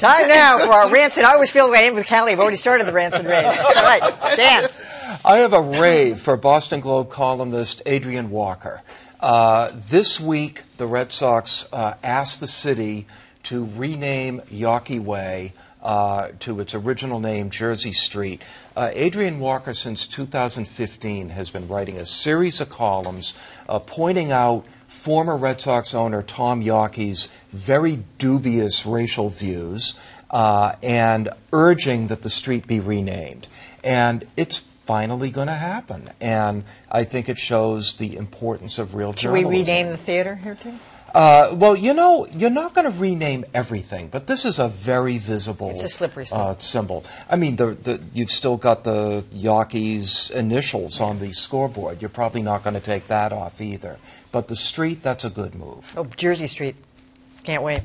Time now for our rants. And I always feel the way I am with Callie. I've already started the rants and raves. All right, Dan. I have a rave for Boston Globe columnist Adrian Walker. This week, the Red Sox asked the city to rename Yawkey Way to its original name, Jersey Street. Adrian Walker, since 2015, has been writing a series of columns pointing out former Red Sox owner Tom Yawkey's very dubious racial views and urging that the street be renamed. And it's finally going to happen. And I think it shows the importance of real journalism. Should we rename the theater here, too? Well, you know, you're not going to rename everything, but this is a very visible it's a slippery symbol. I mean, you've still got the Yawkey's initials on the scoreboard. You're probably not going to take that off either. But the street, that's a good move. Oh, Jersey Street. Can't wait.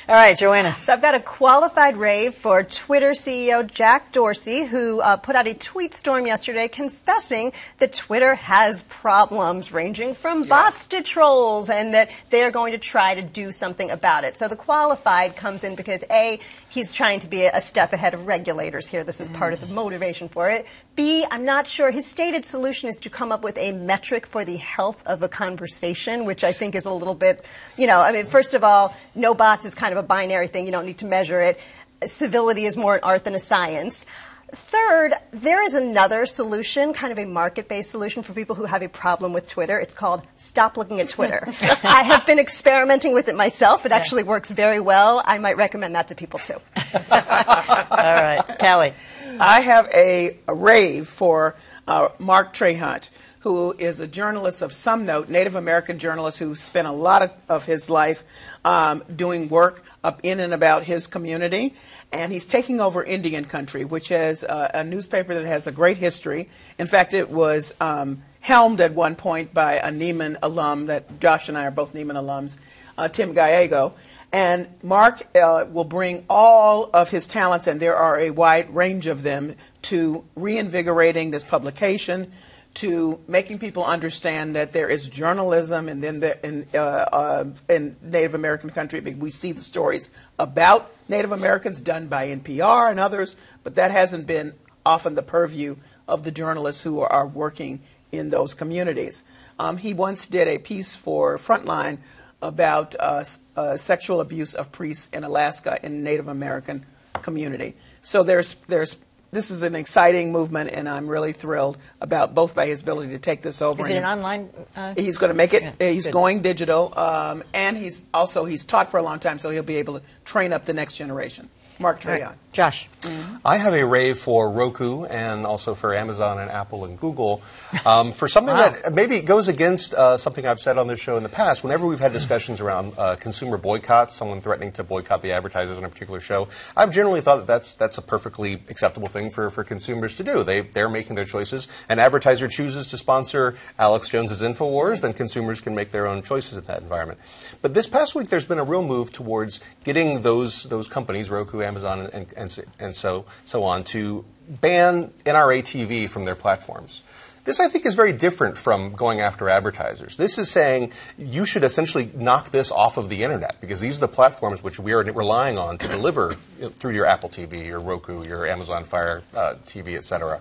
All right, Joanna. So I've got a qualified rave for Twitter CEO Jack Dorsey, who put out a tweet storm yesterday confessing that Twitter has problems ranging from bots to trolls and that they are going to try to do something about it. So the qualified comes in because, A, he's trying to be a step ahead of regulators here. This is part of the motivation for it. B, I'm not sure. His stated solution is to come up with a metric for the health of a conversation, which I think is a little bit, you know, I mean, first of all, no bots is kind of a binary thing. You don't need to measure it. Civility is more an art than a science. Third, there is another solution, kind of a market-based solution for people who have a problem with Twitter. It's called Stop Looking at Twitter. I have been experimenting with it myself. It actually works very well. I might recommend that to people, too. All right. Callie. I have a rave for Mark Trehunt, who is a journalist of some note, Native American journalist who spent a lot of his life doing work up in and about his community. And he's taking over Indian Country, which is a newspaper that has a great history. In fact, it was helmed at one point by a Neiman alum, that Josh and I are both Neiman alums, Tim Gallego. And Mark will bring all of his talents, and there are a wide range of them, to reinvigorating this publication, to making people understand that there is journalism, and then in Native American country, we see the stories about Native Americans done by NPR and others, but that hasn't been often the purview of the journalists who are working in those communities. He once did a piece for Frontline about sexual abuse of priests in Alaska in the Native American community. So this is an exciting movement, and I'm really thrilled about both by his ability to take this over. Is it an online? He's going to make it. Yeah, he's going digital, and he's taught for a long time, so he'll be able to train up the next generation. Mark Trehunt. Right. Josh. I have a rave for Roku and also for Amazon and Apple and Google for something that maybe goes against something I've said on this show in the past. Whenever we've had discussions around consumer boycotts, someone threatening to boycott the advertisers on a particular show, I've generally thought that that's a perfectly acceptable thing for consumers to do. They're making their choices. An advertiser chooses to sponsor Alex Jones's InfoWars, then consumers can make their own choices in that environment. But this past week, there's been a real move towards getting those companies, Roku, Amazon, and so on, to ban NRA TV from their platforms. This, I think, is very different from going after advertisers. This is saying you should essentially knock this off of the Internet, because these are the platforms which we are relying on to deliver through your Apple TV, your Roku, your Amazon Fire TV, et cetera.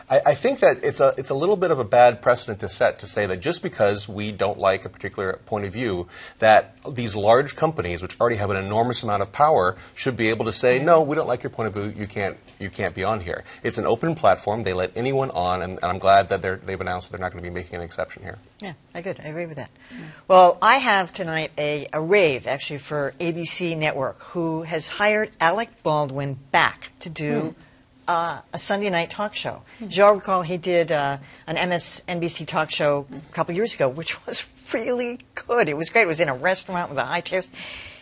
I think that it's a little bit of a bad precedent to set, to say that just because we don't like a particular point of view, that these large companies, which already have an enormous amount of power, should be able to say, no, we don't like your point of view, you can't be on here. It's an open platform. They let anyone on, and I'm glad that they've announced that they're not going to be making an exception here. Yeah, I agree with that. Well, I have tonight a rave, actually, for ABC Network, who has hired Alec Baldwin back to do a Sunday night talk show. As you all recall, he did an MSNBC talk show a couple years ago, which was really good. It was great. It was in a restaurant with the high chairs.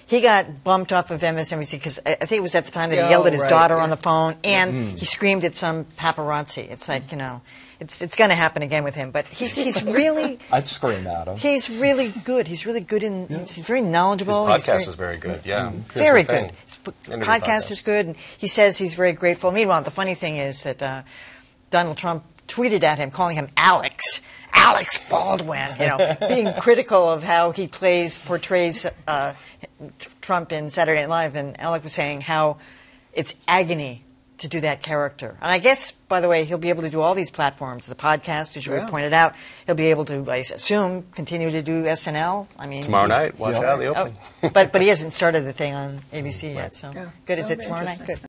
He got bumped off of MSNBC because I think it was at the time that he yelled at his daughter on the phone, and he screamed at some paparazzi. It's like, you know, it's going to happen again with him. But he's really... I'd scream at him. He's really good. He's really good in... He's very knowledgeable. His podcast is very good, yeah. Very good. His podcast is good, and he says he's very grateful. Meanwhile, the funny thing is that Donald Trump tweeted at him, calling him Alex Baldwin, you know, being critical of how he portrays Trump in Saturday Night Live, and Alec was saying how it's agony to do that character. And I guess, by the way, he'll be able to do all these platforms. The podcast, as you pointed out, he'll be able to, I assume, continue to do SNL. I mean, Tomorrow night, watch out the opening. But he hasn't started the thing on ABC yet, so good. Is it tomorrow night? Good.